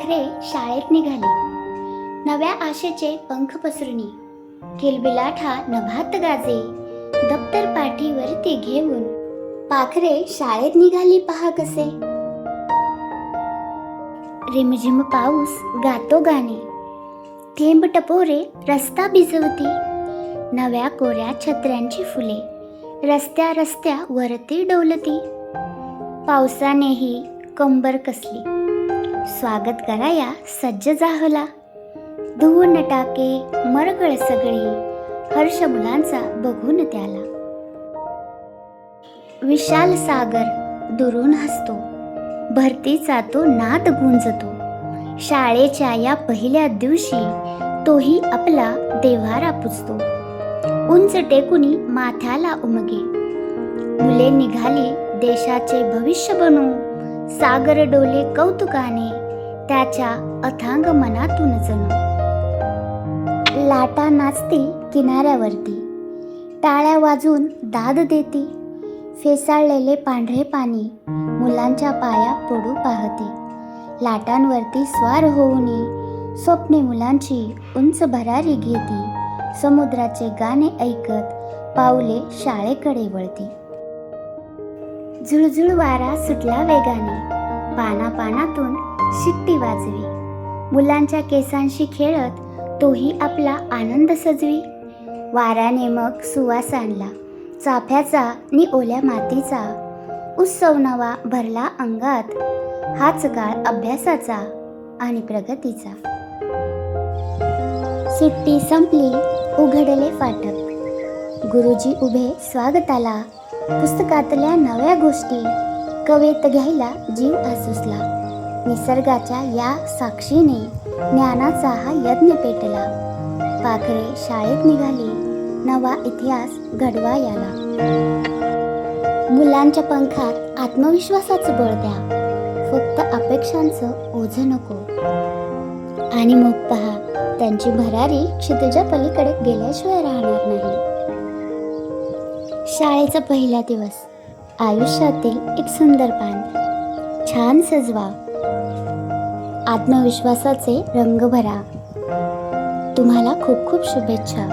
पाखरे शाळेत निघाली, नव्या आशेचे पंख पसरुनी. किलबिलाट नभात गाजे, दप्तर पाठीवरती घेऊन. पाखरे शाळेत निघाली पहा कसे. रिमझिम पाऊस गातो गाणे, थेंब टपोरे रस्ता भिजवती. नव्या कोऱ्या छत्र्यांची फुले रस्त्या रस्त्या वरती डोलती. पावसानेही कंबर कसली, स्वागत कराया सज्ज जाहला. धुवून टाके मरगळ सगळी, हर्ष मुलांचा बघून त्याला. विशाल सागर दुरून हसतो, भरतीचा तो नाद गुंजतो. शाळेच्या या पहिल्या दिवशी तोही आपला देव्हारा पुजतो. उंच टेकुनी माथ्याला उमगे, मुले निघाली देशाचे भविष्य बनू. सागर डोले कौतुकाने, त्याच्या अथांग मनातून जणू. लाटा नाचती किनाऱ्यावरती, टाळ्या वाजून दाद देती. फेसाळलेले पांढरे पाणी मुलांच्या पाया पडू पाहते. लाटांवरती स्वार होऊनी, स्वप्ने मुलांची उंच भरारी घेती. समुद्राचे गाणे ऐकत पाऊले शाळेकडे वळती. झुळझुळ वारा सुटला वेगाने, पाना पानातून शिट्टी वाजवी. मुलांच्या केसांशी खेळत तोही आपला आनंद सजवी. वाऱ्याने मग सुवास आणला चाफ्याचा नि ओल्या मातीचा. उत्सव नवा भरला अंगात, हाच काळ अभ्यासाचा आणि प्रगतीचा. सुट्टी संपली उघडले फाटक, गुरुजी उभे स्वागताला. पुस्तकातल्या नव्या गोष्टी कवेत घ्यायला जीव आसुसला. निसर्गाच्या या साक्षीने ज्ञानाचा हा यज्ञ पेटला. पाखरे शाळेत निघाली, नवा इतिहास घडवायाला. मुलांच्या पंखात आत्मविश्वासाचं बळ द्या, फक्त अपेक्षांचं ओझं नको. आणि मग पहा, त्यांची भरारी क्षितिजा पलीकडे गेल्याशिवाय राहणार नाही. शाळेचा पहिला दिवस आयुष्यातील एक सुंदर पान. छान सजवा, आत्मविश्वासाचे रंग भरा. तुम्हाला खूप खूप शुभेच्छा.